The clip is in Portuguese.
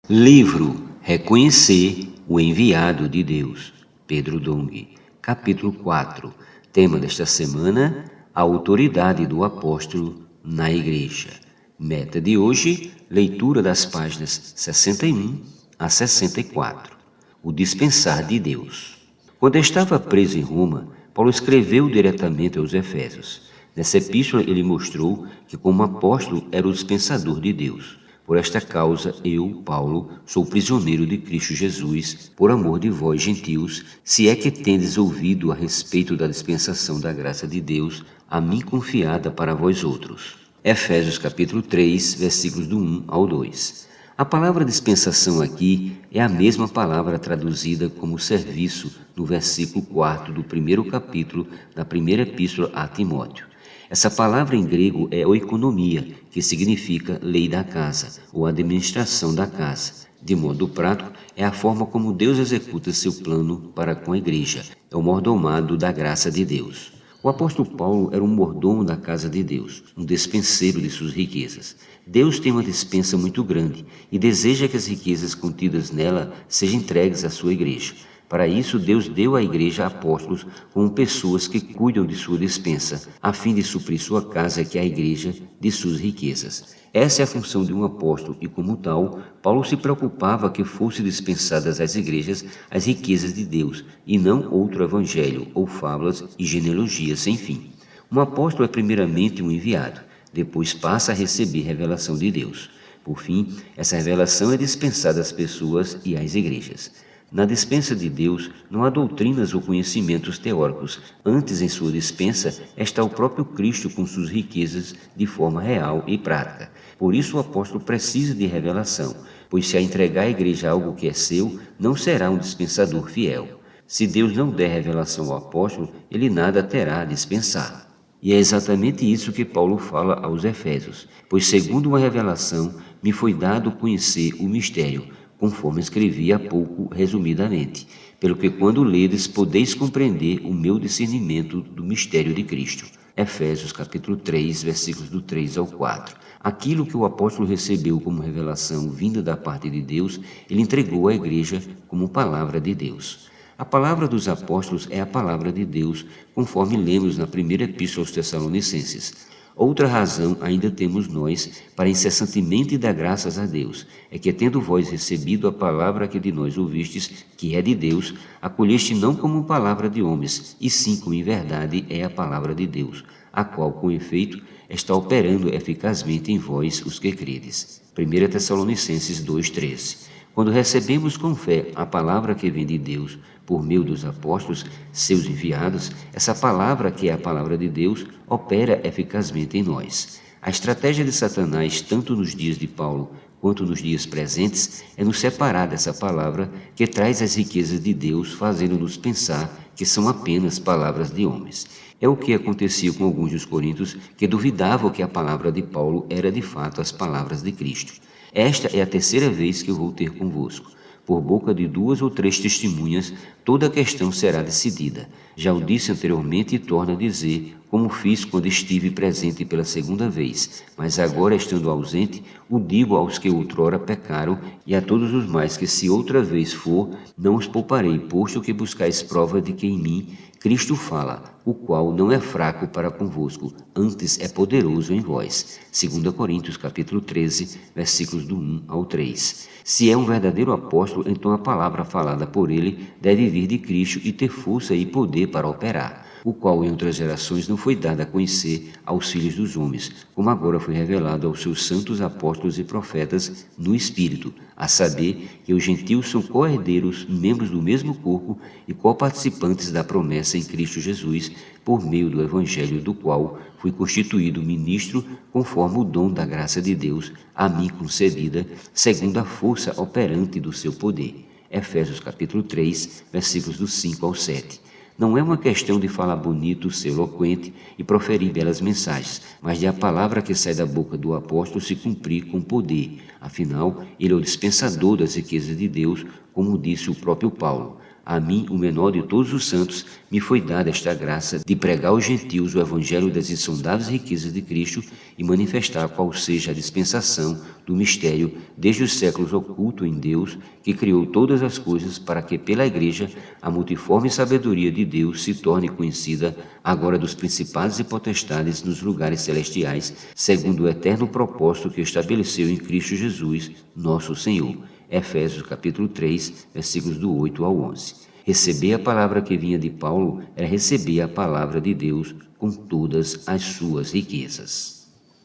Livro Reconhecer o Enviado de Deus, Pedro Dong, capítulo 4. Tema desta semana: a autoridade do apóstolo na igreja. Meta de hoje: leitura das páginas 61 a 64. O dispensar de Deus. Quando estava preso em Roma, Paulo escreveu diretamente aos Efésios. Nessa epístola ele mostrou que, como apóstolo, era o dispensador de Deus. Por esta causa, eu, Paulo, sou prisioneiro de Cristo Jesus, por amor de vós, gentios, se é que tendes ouvido a respeito da dispensação da graça de Deus, a mim confiada para vós outros. Efésios capítulo 3, versículos do 1 ao 2. A palavra dispensação aqui é a mesma palavra traduzida como serviço no versículo 4 do primeiro capítulo da primeira epístola a Timóteo. Essa palavra em grego é oikonomia, que significa lei da casa ou administração da casa. De modo prático, é a forma como Deus executa seu plano para com a igreja. É o mordomado da graça de Deus. O apóstolo Paulo era um mordomo da casa de Deus, um despenseiro de suas riquezas. Deus tem uma despensa muito grande e deseja que as riquezas contidas nela sejam entregues à sua igreja. Para isso, Deus deu à igreja apóstolos como pessoas que cuidam de sua despensa, a fim de suprir sua casa, que é a igreja, de suas riquezas. Essa é a função de um apóstolo e, como tal, Paulo se preocupava que fossem dispensadas às igrejas as riquezas de Deus, e não outro evangelho ou fábulas e genealogias sem fim. Um apóstolo é primeiramente um enviado, depois passa a receber revelação de Deus. Por fim, essa revelação é dispensada às pessoas e às igrejas. Na dispensa de Deus não há doutrinas ou conhecimentos teóricos. Antes, em sua dispensa, está o próprio Cristo com suas riquezas de forma real e prática. Por isso o apóstolo precisa de revelação, pois se a entregar à igreja algo que é seu, não será um dispensador fiel. Se Deus não der revelação ao apóstolo, ele nada terá a dispensar. E é exatamente isso que Paulo fala aos Efésios, pois segundo uma revelação me foi dado conhecer o mistério, conforme escrevi há pouco resumidamente, pelo que quando ledes podeis compreender o meu discernimento do mistério de Cristo. Efésios capítulo 3, versículos do 3 ao 4. Aquilo que o apóstolo recebeu como revelação vinda da parte de Deus, ele entregou à igreja como palavra de Deus. A palavra dos apóstolos é a palavra de Deus, conforme lemos na primeira epístola aos Tessalonicenses. Outra razão ainda temos nós para incessantemente dar graças a Deus, é que, tendo vós recebido a palavra que de nós ouvistes, que é de Deus, acolheste não como palavra de homens, e sim como em verdade é a palavra de Deus, a qual, com efeito, está operando eficazmente em vós os que credes. 1 Tessalonicenses 2,13. Quando recebemos com fé a palavra que vem de Deus, por meio dos apóstolos, seus enviados, essa palavra, que é a palavra de Deus, opera eficazmente em nós. A estratégia de Satanás, tanto nos dias de Paulo quanto nos dias presentes, é nos separar dessa palavra que traz as riquezas de Deus, fazendo-nos pensar que são apenas palavras de homens. É o que acontecia com alguns dos coríntios que duvidavam que a palavra de Paulo era de fato as palavras de Cristo. Esta é a terceira vez que eu vou ter convosco. Por boca de 2 ou 3 testemunhas, toda a questão será decidida. Já o disse anteriormente e torno a dizer, como fiz quando estive presente pela segunda vez, mas agora, estando ausente, o digo aos que outrora pecaram e a todos os mais que, se outra vez for, não os pouparei, posto que buscais prova de que em mim Cristo fala, o qual não é fraco para convosco, antes é poderoso em vós. 2 Coríntios capítulo 13, versículos do 1 ao 3. Se é um verdadeiro apóstolo, então a palavra falada por ele deve vir de Cristo e ter força e poder para operar, o qual em outras gerações não foi dado a conhecer aos filhos dos homens, como agora foi revelado aos seus santos apóstolos e profetas no Espírito, a saber que os gentios são co-herdeiros, membros do mesmo corpo e co-participantes da promessa em Cristo Jesus, por meio do Evangelho, do qual fui constituído ministro conforme o dom da graça de Deus a mim concedida, segundo a força operante do seu poder. Efésios capítulo 3, versículos do 5 ao 7. Não é uma questão de falar bonito, ser eloquente e proferir belas mensagens, mas de a palavra que sai da boca do apóstolo se cumprir com poder. Afinal, ele é o dispensador das riquezas de Deus, como disse o próprio Paulo. A mim, o menor de todos os santos, me foi dada esta graça de pregar aos gentios o evangelho das insondáveis riquezas de Cristo e manifestar qual seja a dispensação do mistério desde os séculos oculto em Deus, que criou todas as coisas para que pela Igreja a multiforme sabedoria de Deus se torne conhecida agora dos principados e potestades nos lugares celestiais, segundo o eterno propósito que estabeleceu em Cristo Jesus, nosso Senhor. Efésios capítulo 3, versículos do 8 ao 11. Receber a palavra que vinha de Paulo era receber a palavra de Deus com todas as suas riquezas.